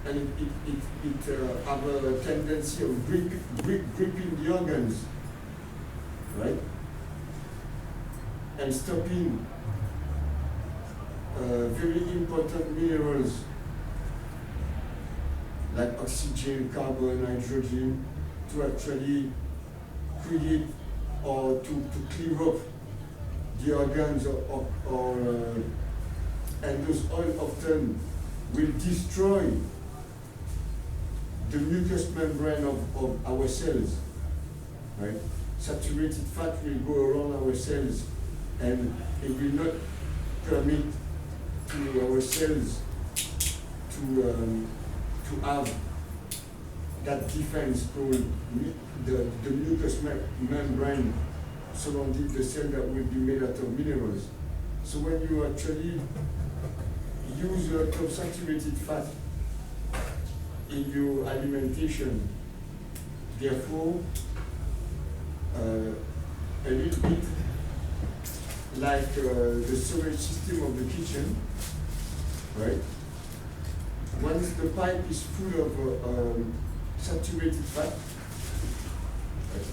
and it have a tendency of gripping the organs, right? And stopping very important minerals like oxygen, carbon, nitrogen, to actually create or to clear up the organs and those oil often will destroy the mucous membrane of our cells, right? Saturated fat will go around our cells and it will not permit to our cells to have that defense called the mucous membrane surrounding the cell that will be made out of minerals. So when you actually use a lot of saturated fat in your alimentation, therefore, a little bit like the storage system of the kitchen, right? Once the pipe is full of saturated fat, right,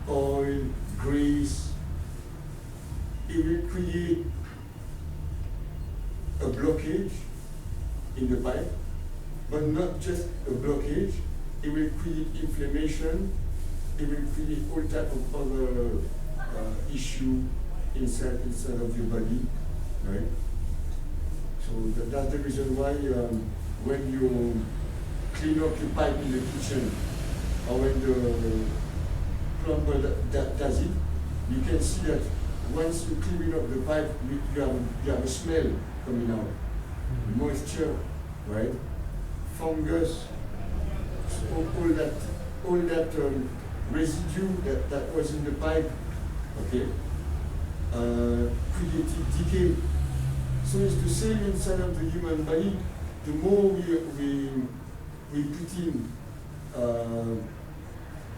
oil, grease, it will create a blockage in the pipe, but not just a blockage, it will create inflammation, it will create all type of other issue inside of your body, right? So that's the reason why when you clean up your pipe in the kitchen, or when the plumber does it, you can see that once you clean up the pipe, you have a smell coming out, moisture, right? Fungus, so all that residue that was in the pipe, okay, created decay. So it's the same inside of the human body. The more we put in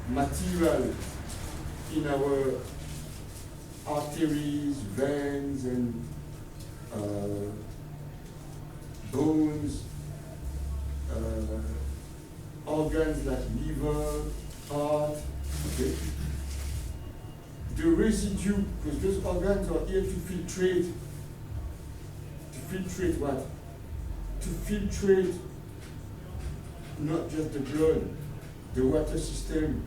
material in our arteries, veins, and bones, organs like liver, heart, okay. The residue, because those organs are here to filtrate what? To filtrate not just the blood, the water system,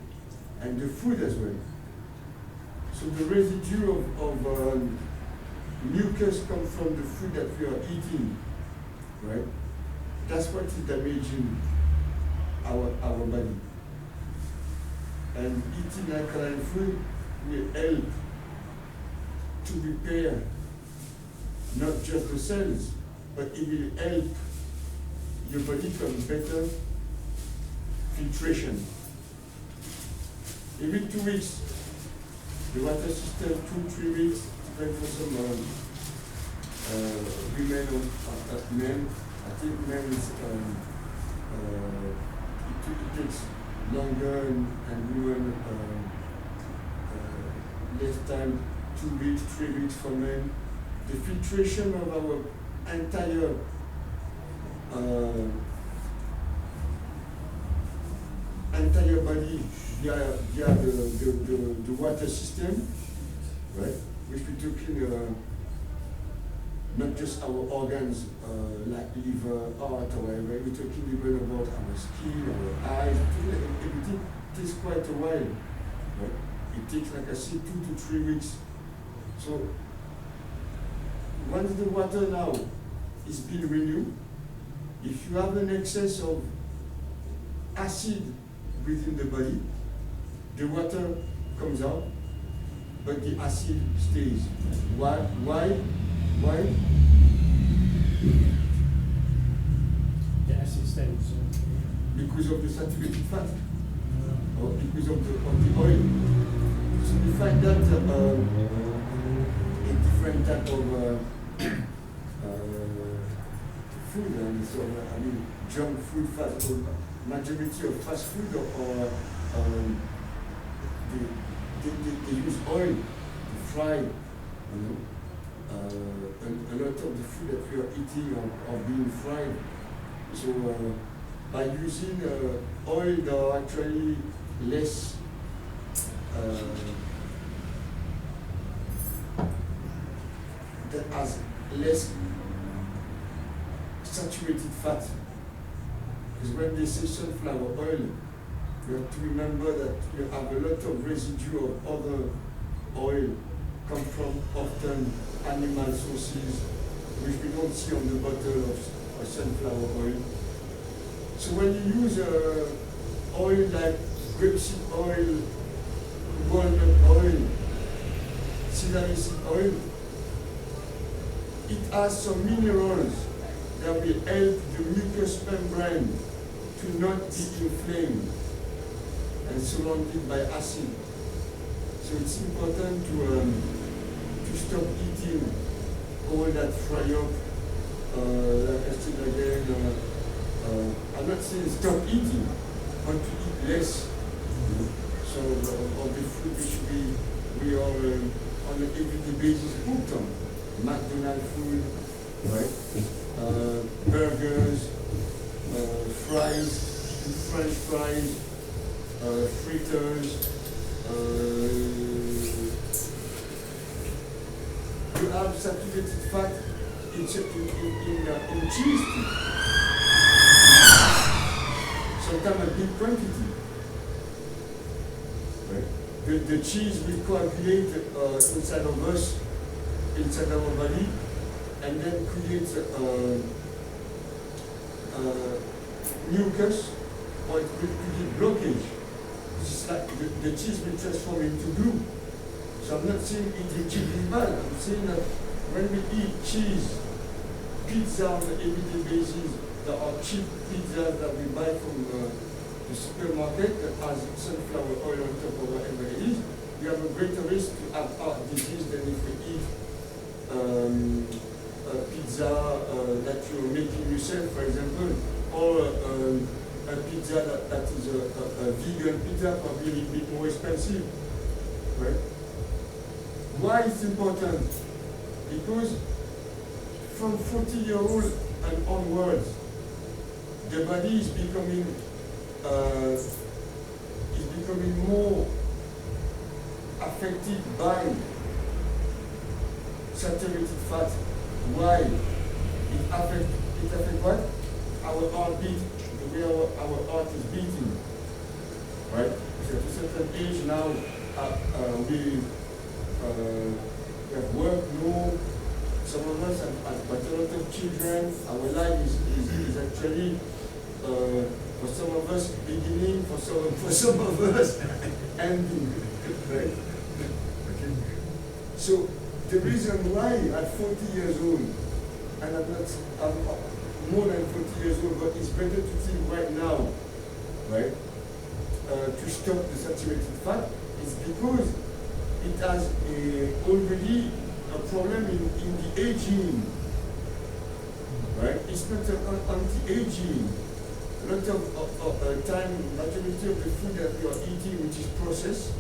and the food as well. So the residue of mucus comes from the food that we are eating, right? That's what is damaging our body. And eating alkaline food will help to repair not just the cells, but it will help your body to have better filtration. Every 2 weeks, the water system, 2-3 weeks, depends for some women or men. I think men is it takes longer and women less time, 2 weeks, 3 weeks for men. The filtration of our entire body via the water system, right? Which we took in not just our organs like liver, heart, or whatever. We're talking even about our skin, our eyes, everything takes quite a while, right? It takes, like I said, 2 to 3 weeks. So once the water now is being renewed, if you have an excess of acid within the body, the water comes out, but the acid stays. Why? The acid stays. Because of the saturated fat, or because of the oil. So you find that in different type of food, and so junk food, fast food, majority of fast food, or they use oil to fry, you know. A lot of the food that we are eating are being fried. So by using oil that are actually less that has less saturated fat. Because when they say sunflower oil, you have to remember that you have a lot of residue of other oil come from often animal sources, which we don't see on the bottle of sunflower oil. So when you use oil like grapeseed oil, walnut oil, celery seed oil, it has some minerals that will help the mucous membrane to not be inflamed and surrounded by acid. So it's important to stop eating all that fry up, like I said again, I'm not saying stop eating, but to eat less. So of the food which we are on an everyday basis hooked on. McDonald's food, right? Burgers, fries, French fries, fritters. You have saturated fat in cheese too. Sometimes a big quantity. Right? The cheese will coagulate inside of us, inside our body, and then create mucus, or it will create blockage. It's like the cheese will transform into glue. So I'm not saying eating cheese is bad. I'm saying that when we eat cheese, pizza on an everyday basis, there are cheap pizzas that we buy from the supermarket that has sunflower oil on top of whatever it is, we have a greater risk to have heart disease than if we eat a pizza that you're making yourself, for example, or a pizza that is a vegan pizza, probably a little bit more expensive, right? Why it's important? Because from 40-year-old and onwards, the body is becoming more affected by saturated fat. Why? It affects what? Our heartbeat, the way our heart is beating. Right? So at a certain age now, we have work, no. Some of us have got a lot of children. Our life is actually, for some of us, beginning, for some of us, ending. Right? Okay. So the reason why at 40 years old, and I'm more than 40 years old, but it's better to think right now, right, to stop the saturated fat, is because it has already a problem in the aging, right? It's not an anti-aging. A lot of time, majority of the food that we are eating, which is processed,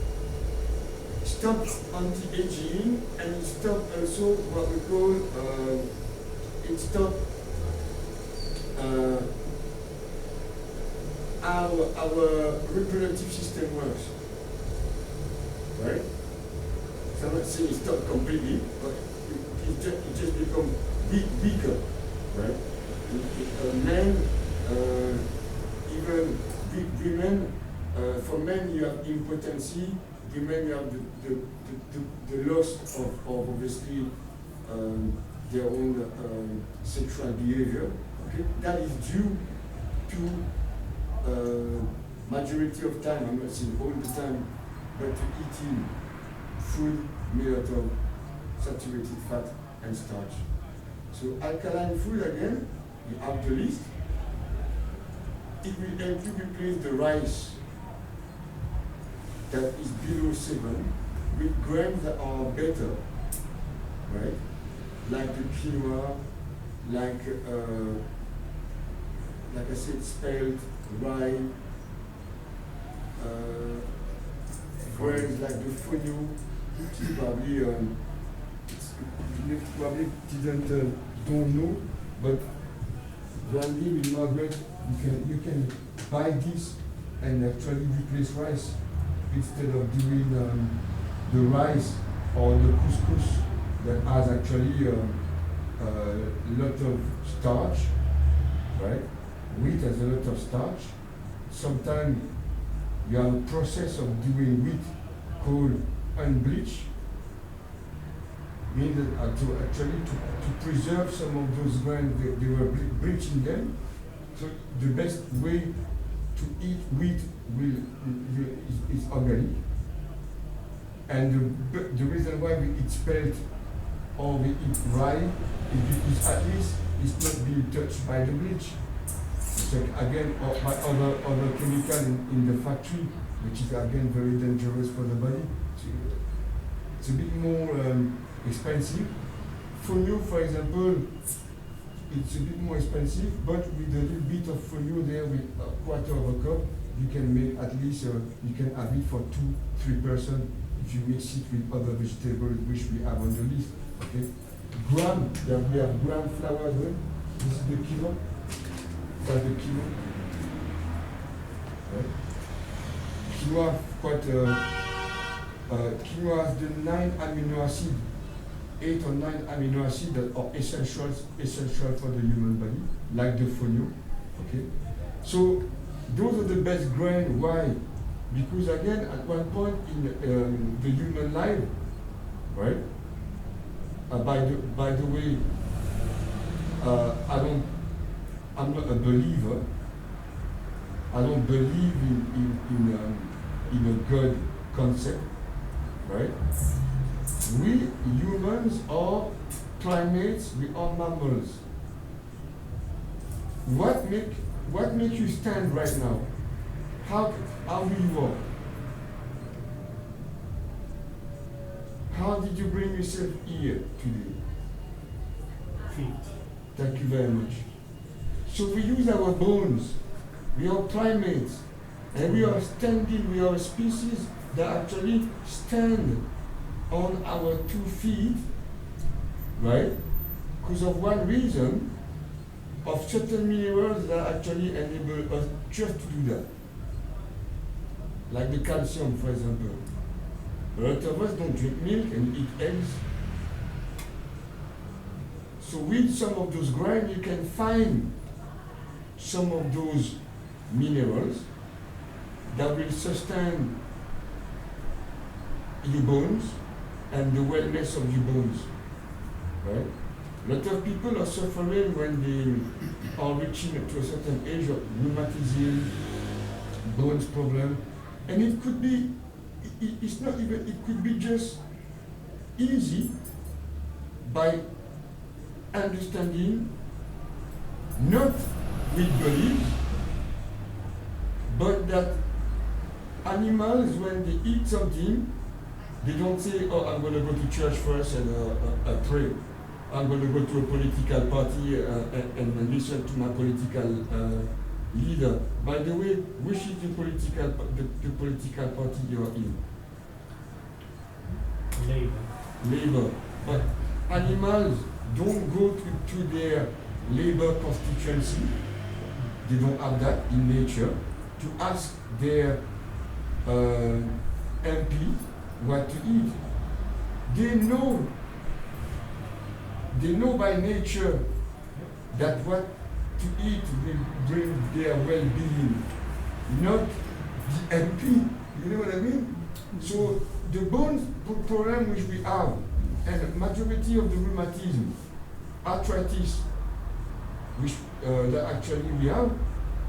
stop anti-aging, and it stop also what we call, it stop our reproductive system works, right? So I'm not saying it stopped completely, but it just become weaker, right? Men, even women, for men you have impotency, women you have the loss of obviously their own sexual behavior. Okay? That is due to majority of time, I'm not saying all the time, but to eating food made out of saturated fat and starch. So alkaline food again, you have the list. It will help you replace the rice that is below 7 with grains that are better, right? Like the quinoa, like I said, spelt, rye, grains like the fonio, which is probably you probably don't know, but brandy with Margaret, you can buy this and actually replace rice instead of doing the rice or the couscous that has actually a lot of starch, right? Wheat has a lot of starch. Sometimes you have a process of doing wheat called unbleach, means that to preserve some of those grains, they were bleaching them. So the best way to eat wheat is organic. And the reason why we eat spelt or we eat rye is because at least it's not being touched by the bleach. It's like, again, or by other chemical in the factory, which is again very dangerous for the body. So it's a bit more expensive. Fonio, for example, it's a bit more expensive, but with a little bit of fonio there, with a quarter of a cup, you can make at least, you can have it for 2-3 persons if you mix it with other vegetables which we have on the list. Okay? Gram, we have gram flour as well. This is the kilo. That's the kilo. Right? Quinoa, quinoa has the 9 amino acids, 8 or 9 amino acids that are essential for the human body, like the fonio. Okay? So those are the best grains. Why? Because again, at one point in the human life, right? By the way, I'm not a believer. I don't believe in a God concept, right? We humans are primates. We are mammals. What make you stand right now? How do you walk? How did you bring yourself here today? Feet. Thank you very much. So we use our bones. We are primates. And we are a species that actually stand on our 2 feet, right? Because of one reason, of certain minerals that actually enable us just to do that. Like the calcium, for example. A lot of us don't drink milk and eat eggs. So with some of those grains, you can find some of those minerals that will sustain your bones and the wellness of your bones, right? A lot of people are suffering when they are reaching to a certain age of rheumatism, bones problem, and it could be, it's not even, it could be just easy by understanding, not with belief, but that animals, when they eat something, they don't say, oh, I'm going to go to church first and pray. I'm going to go to a political party and listen to my political leader. By the way, which is the political party you are in? Labour. But animals don't go to their Labour constituency. They don't have that in nature to ask their MP what to eat. They know by nature that what to eat will bring their well-being, not the MP. You know what I mean? So the bones problem which we have, and the majority of the rheumatism, arthritis, which that actually we have,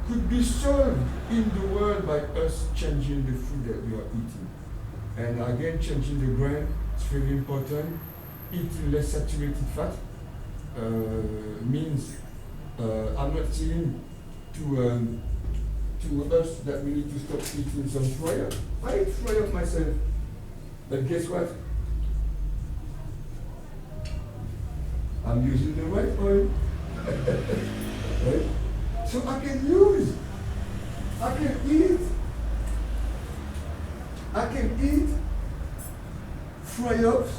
could be solved in the world by us changing the food that we are eating. And again, changing the grain is very important. Eating less saturated fat means I'm not saying to us that we need to stop eating some fry up. I eat fry up myself, but guess what? I'm using the right oil. Right? So I can eat fry-ups.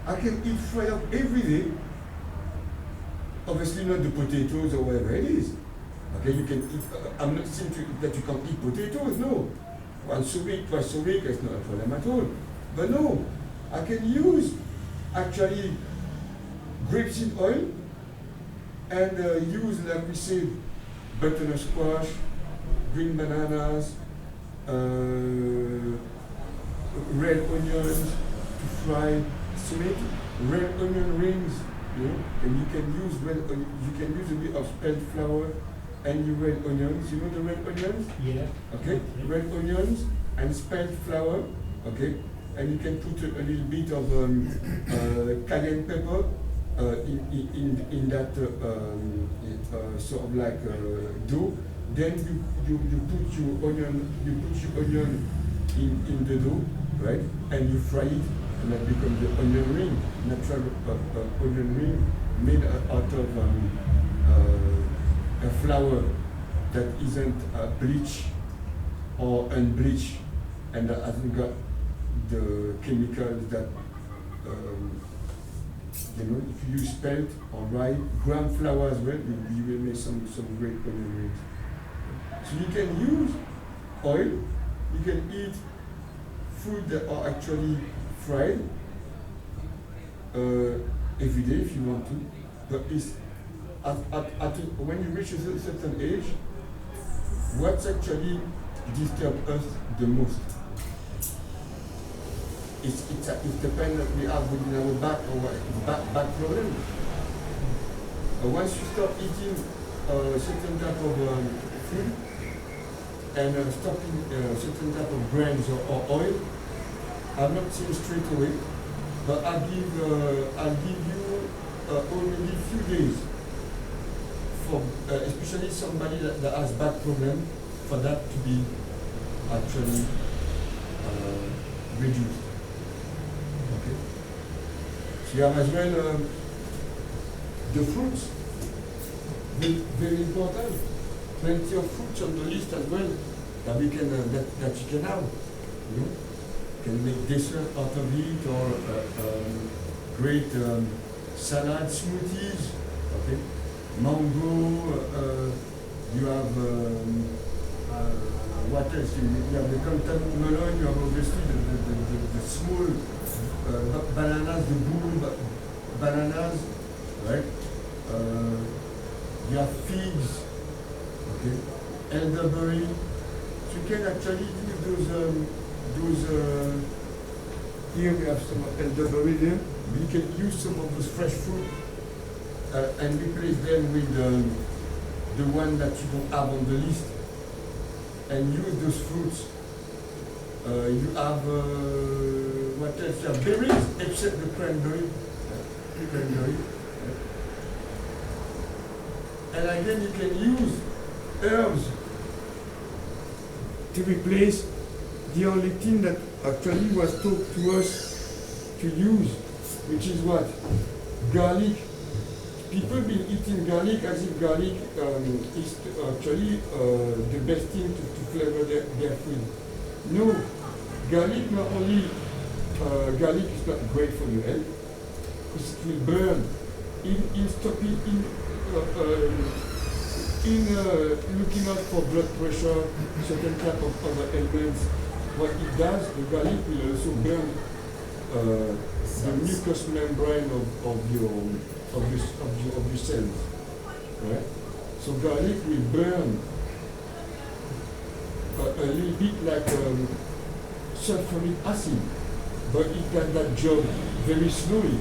I can eat fry-up every day Obviously not the potatoes or whatever it is. Okay, you can eat, I'm not saying that you can't eat potatoes, no. Once a week, twice a week, it's not a problem at all. But no, I can use actually grapeseed oil and use, like we said, butternut squash, green bananas, red onions to fry, tomato, red onion rings, you know, and you can use you can use a bit of spelt flour and your red onions. You know the red onions? Yeah. Okay, red onions and spelt flour. Okay, and you can put a little bit of cayenne pepper in that sort of like dough. Then you put your onion in the dough, right? And you fry it, and that becomes the onion ring, natural onion ring made out of a flour that isn't bleached or unbleached, and that hasn't got the chemicals that you know. If you use spelt or rye, gram flour as well, you will make some great onion rings. So you can use oil, you can eat food that are actually fried every day if you want to, but it's when you reach a certain age, what's actually disturbs us the most? It's depends that we have within our back or back problem. Once you start eating certain type of food and stopping certain type of grains or oil, I'm not saying straight away, but I'll give you only a few days for especially somebody that has back problem, for that to be actually reduced. Okay. So you have as well the fruits, very important. Plenty of fruits on the list as well that we can that you can have. You know, can make dessert out of it or great salad smoothies. Okay, mango. You have what else? You have the cantaloupe melon. You have obviously the small bananas, the bull bananas, right? You have figs. Okay, elderberry. So you can actually use those. Here we have some elderberry there. We can use some of those fresh fruit and replace them with the one that you don't have on the list, and use those fruits. You have what else? You have berries, except the cranberry. And again, you can use herbs to replace the only thing that actually was taught to us to use, which is what? Garlic. People have been eating garlic as if garlic is actually the best thing to flavor their food. No, garlic not only garlic is not great for your health, because it will burn. In stopping looking out for blood pressure, certain type of other ailments. What it does, the garlic will also burn the mucous membrane of your cells, right? So garlic will burn a little bit like sulfuric acid, but it does that job very slowly.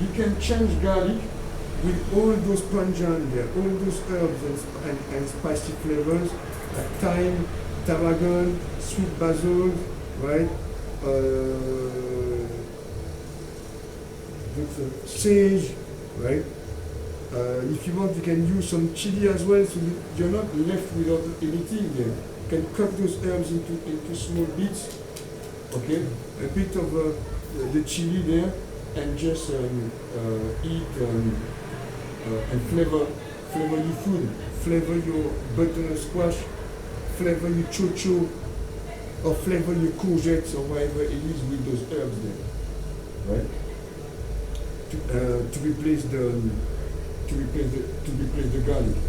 You can change garlic with all those pungent there, all those herbs and spicy flavors, like thyme, tarragon, sweet basil, right? Sage, right? If you want, you can use some chili as well, so you're not left without anything there. You can cut those herbs into small bits, okay? A bit of the chili there, and just eat and flavor your food, flavor your butternut squash, flavor your chocho, or flavor your courgettes or whatever it is with those herbs there, right? To replace the to replace the gun.